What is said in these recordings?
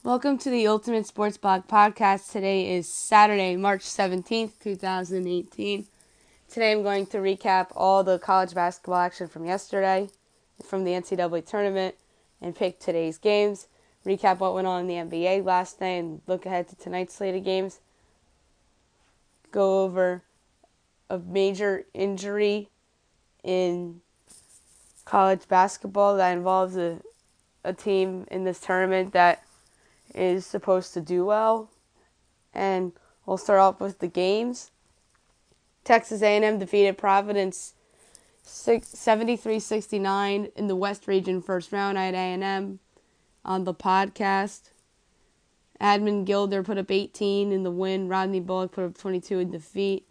Welcome to the Ultimate Sports Blog Podcast. Today is Saturday, March 17th, 2018. Today I'm going to recap all the college basketball action from yesterday, from the NCAA tournament, and pick today's games, recap what went on in the NBA last night, and look ahead to tonight's slate of games. Go over a major injury in college basketball that involves a team in this tournament that is supposed to do well, and we'll start off with the games. Texas A&M defeated Providence 73-69 in the West Region first round. I had A&M on the podcast. Admon Gilder put up 18 in the win. Rodney Bullock put up 22 in defeat,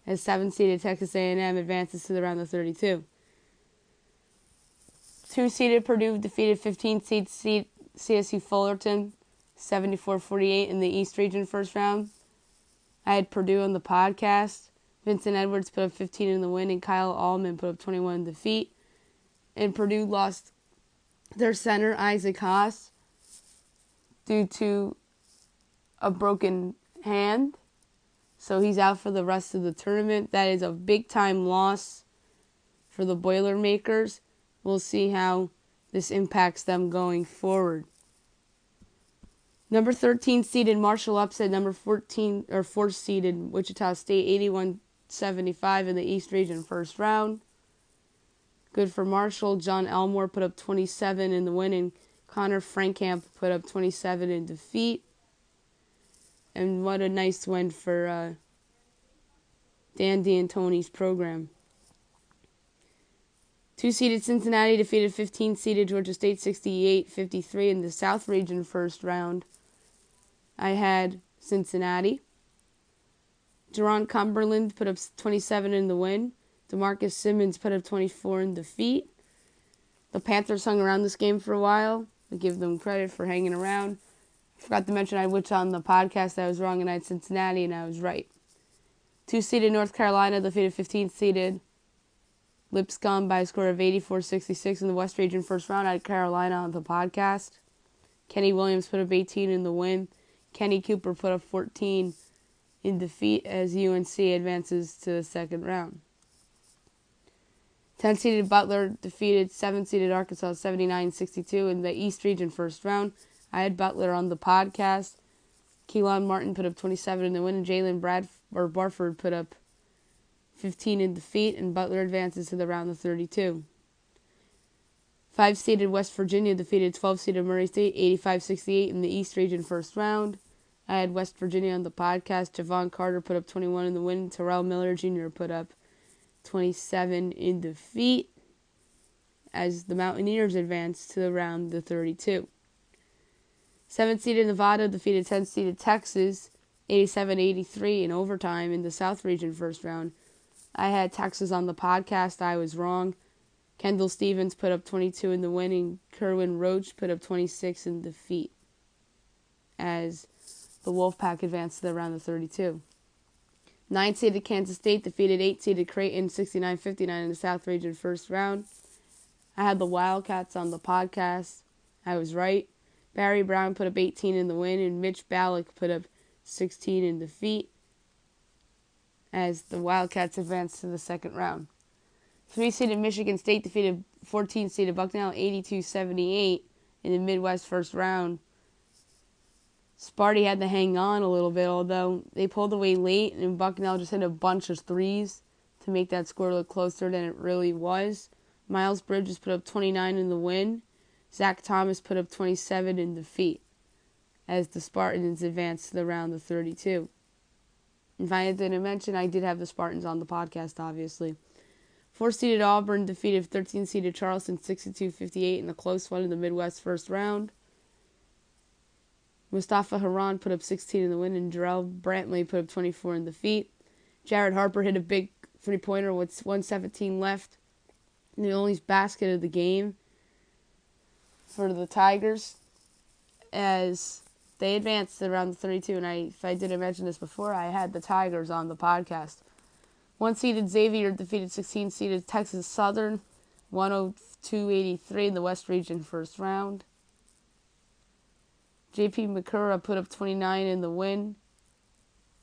as 7-seeded Texas A&M advances to the round of 32. 2-seeded Purdue defeated 15-seed CSU Fullerton 74-48 in the East Region first round. I had Purdue on the podcast. Vincent Edwards put up 15 in the win, and Kyle Allman put up 21 in defeat. And Purdue lost their center, Isaac Haas, due to a broken hand. So he's out for the rest of the tournament. That is a big-time loss for the Boilermakers. We'll see how this impacts them going forward. Number 13 seeded Marshall upset number 4 seeded Wichita State 81-75 in the East Region first round. Good for Marshall. John Elmore put up 27 in the win, and Connor Frankamp put up 27 in defeat. And what a nice win for Dan D'Antoni's program. 2-seeded Cincinnati defeated 15-seeded Georgia State 68-53 in the South Region first round. I had Cincinnati. Jerron Cumberland put up 27 in the win. DeMarcus Simmons put up 24 in defeat. The Panthers hung around this game for a while. I give them credit for hanging around. I forgot to mention I went on the podcast that I was wrong, and I had Cincinnati, and I was right. 2-seeded North Carolina defeated 15-seeded Lipscomb by a score of 84-66 in the West Region first round. I had Carolina on the podcast. Kenny Williams put up 18 in the win. Kenny Cooper put up 14 in defeat as UNC advances to the second round. 10-seeded Butler defeated 7-seeded Arkansas 79-62 in the East Region first round. I had Butler on the podcast. Keelan Martin put up 27 in the win, and Jalen Barford put up 15 in defeat, and Butler advances to the round of 32. 5-seeded West Virginia defeated 12-seeded Murray State 85-68 in the East Region first round. I had West Virginia on the podcast. Javon Carter put up 21 in the win. Terrell Miller Jr. put up 27 in defeat as the Mountaineers advance to the round of 32. 7-seeded Nevada defeated 10-seeded Texas 87-83 in overtime in the South Region first round. I had Texas on the podcast. I was wrong. Kendall Stevens put up 22 in the win, and Kerwin Roach put up 26 in defeat as the Wolfpack advanced to the round of 32. 9-seeded Kansas State defeated 8-seeded Creighton 69-59 in the South Region first round. I had the Wildcats on the podcast. I was right. Barry Brown put up 18 in the win, and Mitch Ballack put up 16 in defeat as the Wildcats advanced to the second round. 3-seeded Michigan State defeated 14-seeded Bucknell 82-78 in the Midwest first round. Sparty had to hang on a little bit, although they pulled away late, and Bucknell just hit a bunch of threes to make that score look closer than it really was. Miles Bridges put up 29 in the win. Zach Thomas put up 27 in defeat as the Spartans advanced to the round of 32. And if I didn't mention, I did have the Spartans on the podcast, obviously. 4-seeded Auburn defeated 13-seeded Charleston 62-58 in a close one in the Midwest first round. Mustafa Haran put up 16 in the win, and Jarrell Brantley put up 24 in defeat. Jared Harper hit a big three-pointer with 1:17 left in the only basket of the game for the Tigers as they advanced to round 32. And if I didn't mention this before, I had the Tigers on the podcast. 1-seeded Xavier defeated 16-seeded Texas Southern 102-83 in the West Region first round. J.P. McCurra put up 29 in the win,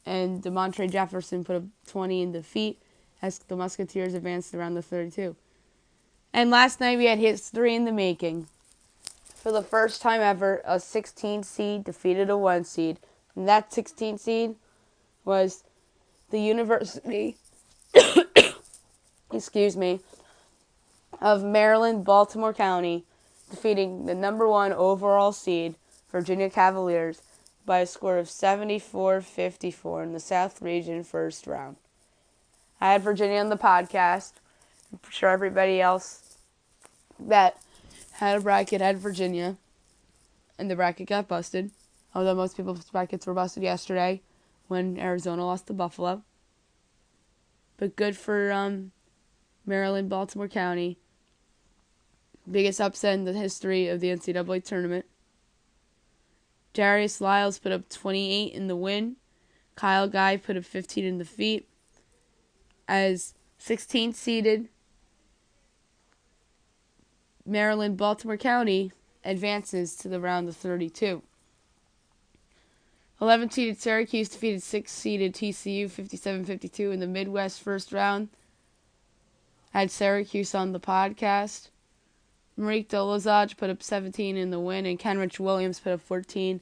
and DeMontre Jefferson put up 20 in defeat as the Musketeers advanced around the 32. And last night we had history in the making. For the first time ever, a 16 seed defeated a 1 seed. And that 16 seed was the University of Maryland, Baltimore County, defeating the number 1 overall seed, Virginia Cavaliers, by a score of 74-54 in the South Region first round. I had Virginia on the podcast. I'm sure everybody else that had a bracket had Virginia, and the bracket got busted. Although most people's brackets were busted yesterday when Arizona lost to Buffalo. But good for Maryland, Baltimore County. Biggest upset in the history of the NCAA tournament. Darius Lyles put up 28 in the win. Kyle Guy put up 15 in defeat. As 16th seeded Maryland, Baltimore County advances to the round of 32. 11th seeded Syracuse defeated 6th seeded TCU 57-52 in the Midwest first round. I had Syracuse on the podcast. Marique Dolezaj put up 17 in the win, and Kenrich Williams put up 14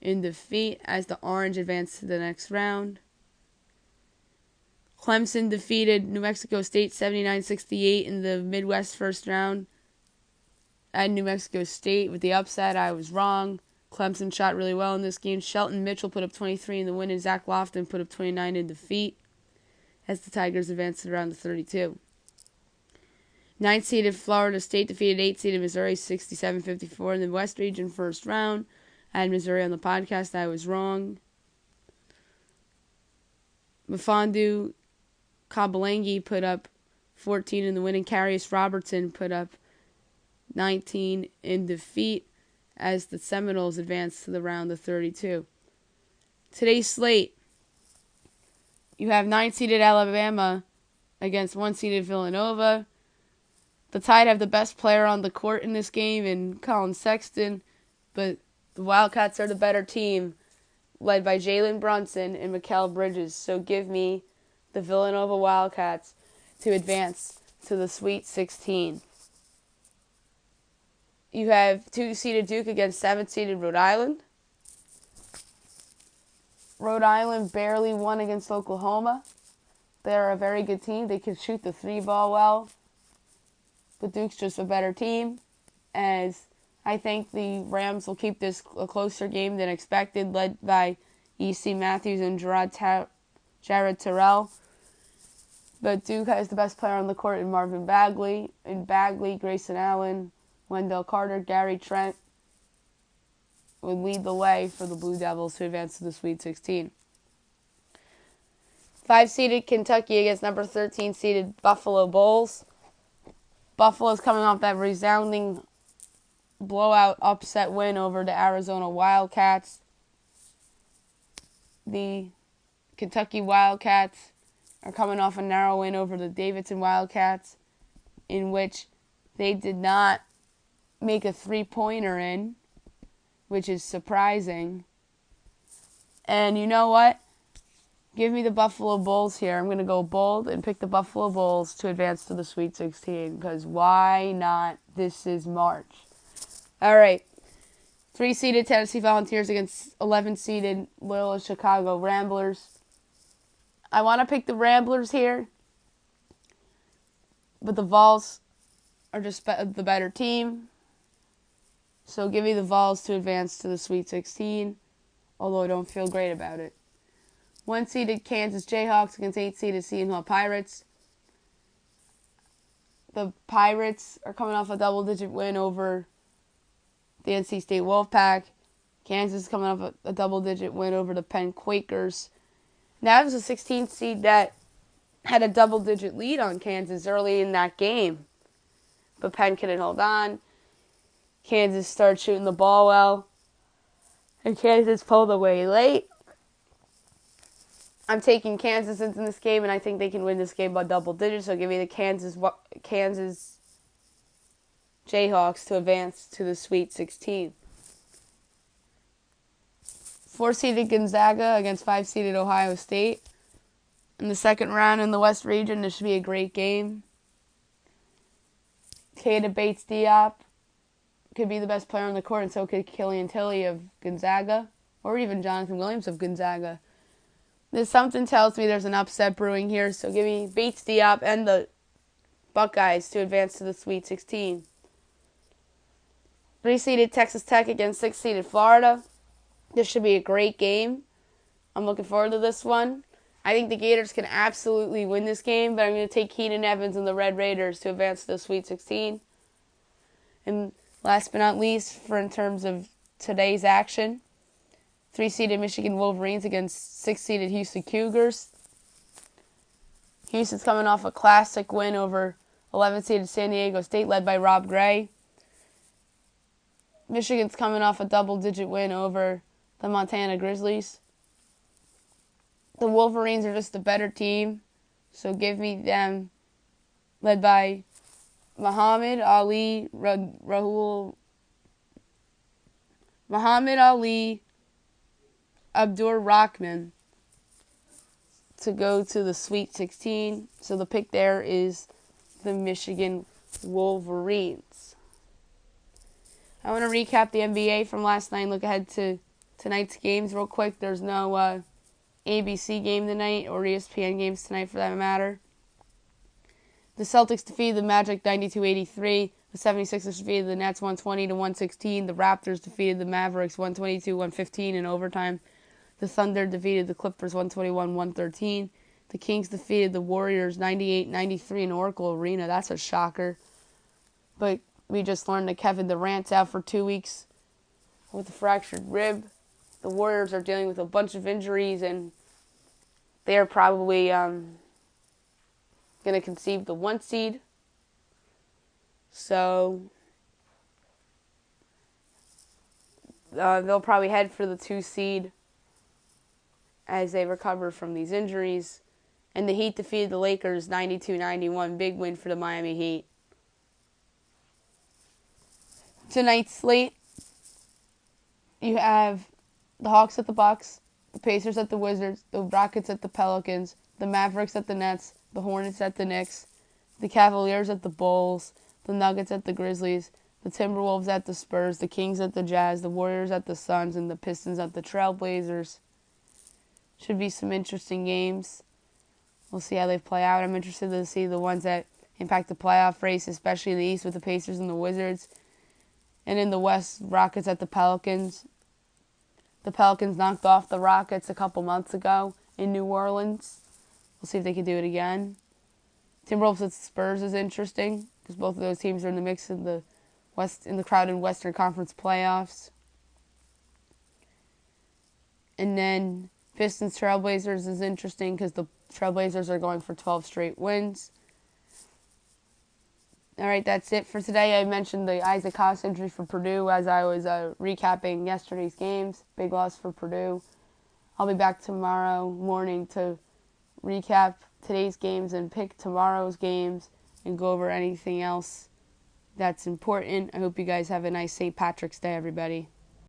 in defeat as the Orange advanced to the next round. Clemson defeated New Mexico State 79-68 in the Midwest first round. I had New Mexico State with the upset. I was wrong. Clemson shot really well in this game. Shelton Mitchell put up 23 in the win, and Zach Lofton put up 29 in defeat as the Tigers advanced to around the 32. 9th-seeded Florida State defeated 8th-seeded Missouri 67-54 in the West Region first round. I had Missouri on the podcast. I was wrong. Mfiondu Kabalengi put up 14 in the win, and Carius Robertson put up 19 in defeat as the Seminoles advanced to the round of 32. Today's slate, you have 9th-seeded Alabama against 1st-seeded Villanova. The Tide have the best player on the court in this game in Colin Sexton, but the Wildcats are the better team, led by Jalen Brunson and Mikal Bridges. So give me the Villanova Wildcats to advance to the Sweet 16. You have 2-seeded Duke against 7th-seeded Rhode Island. Rhode Island barely won against Oklahoma. They're a very good team. They can shoot the 3-ball well. But Duke's just a better team, as I think the Rams will keep this a closer game than expected, led by E.C. Matthews and Jared Terrell. But Duke has the best player on the court in Marvin Bagley. In Bagley, Grayson Allen, Wendell Carter, Gary Trent would lead the way for the Blue Devils to advance to the Sweet 16. 5-seeded Kentucky against number 13-seeded Buffalo Bulls. Buffalo's coming off that resounding blowout upset win over the Arizona Wildcats. The Kentucky Wildcats are coming off a narrow win over the Davidson Wildcats, in which they did not make a 3-pointer in, which is surprising. And you know what? Give me the Buffalo Bulls here. I'm going to go bold and pick the Buffalo Bulls to advance to the Sweet 16, because why not? This is March. All right. 3-seeded Tennessee Volunteers against 11-seeded Loyola Chicago Ramblers. I want to pick the Ramblers here, but the Vols are just the better team. So give me the Vols to advance to the Sweet 16, although I don't feel great about it. 1-seeded Kansas Jayhawks against 8-seeded Seton Hall Pirates. The Pirates are coming off a double-digit win over the NC State Wolfpack. Kansas is coming off a double-digit win over the Penn Quakers. Now, it was a 16th seed that had a double-digit lead on Kansas early in that game. But Penn couldn't hold on. Kansas started shooting the ball well. And Kansas pulled away late. I'm taking Kansas into this game, and I think they can win this game by double digits. So give me the Kansas Jayhawks to advance to the Sweet 16. 4-seeded Gonzaga against 5-seeded Ohio State. In the second round in the West region, this should be a great game. Keita Bates-Diop could be the best player on the court, and so could Killian Tilly of Gonzaga, or even Jonathan Williams of Gonzaga. There's something tells me there's an upset brewing here, so give me Bates-Diop and the Buckeyes to advance to the Sweet 16. 3-seeded Texas Tech against 6-seeded Florida. This should be a great game. I'm looking forward to this one. I think the Gators can absolutely win this game, but I'm going to take Keenan Evans and the Red Raiders to advance to the Sweet 16. And last but not least, in terms of today's action, 3-seeded Michigan Wolverines against 6-seeded Houston Cougars. Houston's coming off a classic win over 11-seeded San Diego State, led by Rob Gray. Michigan's coming off a double-digit win over the Montana Grizzlies. The Wolverines are just a better team, so give me them, led by Muhammad Ali, Abdur-Rahman to go to the Sweet 16. So the pick there is the Michigan Wolverines. I want to recap the NBA from last night and look ahead to tonight's games real quick. There's no ABC game tonight, or ESPN games tonight for that matter. The Celtics defeated the Magic 92-83. The 76ers defeated the Nets 120-116. The Raptors defeated the Mavericks 122-115 in overtime. The Thunder defeated the Clippers 121-113. The Kings defeated the Warriors 98-93 in Oracle Arena. That's a shocker. But we just learned that Kevin Durant's out for 2 weeks with a fractured rib. The Warriors are dealing with a bunch of injuries, and they're probably going to concede the 1 seed. So they'll probably head for the 2 seed as they recover from these injuries. And the Heat defeated the Lakers 92-91. Big win for the Miami Heat. Tonight's slate, you have the Hawks at the Bucks, the Pacers at the Wizards, the Rockets at the Pelicans, the Mavericks at the Nets, the Hornets at the Knicks, the Cavaliers at the Bulls, the Nuggets at the Grizzlies, the Timberwolves at the Spurs, the Kings at the Jazz, the Warriors at the Suns, and the Pistons at the Trailblazers. Should be some interesting games. We'll see how they play out. I'm interested to see the ones that impact the playoff race, especially in the East with the Pacers and the Wizards. And in the West, Rockets at the Pelicans. The Pelicans knocked off the Rockets a couple months ago in New Orleans. We'll see if they can do it again. Timberwolves at the Spurs is interesting because both of those teams are in the mix in the crowded Western Conference playoffs. And then Pistons Trailblazers is interesting because the Trailblazers are going for 12 straight wins. All right, that's it for today. I mentioned the Isaac Haas injury for Purdue as I was recapping yesterday's games. Big loss for Purdue. I'll be back tomorrow morning to recap today's games and pick tomorrow's games and go over anything else that's important. I hope you guys have a nice St. Patrick's Day, everybody.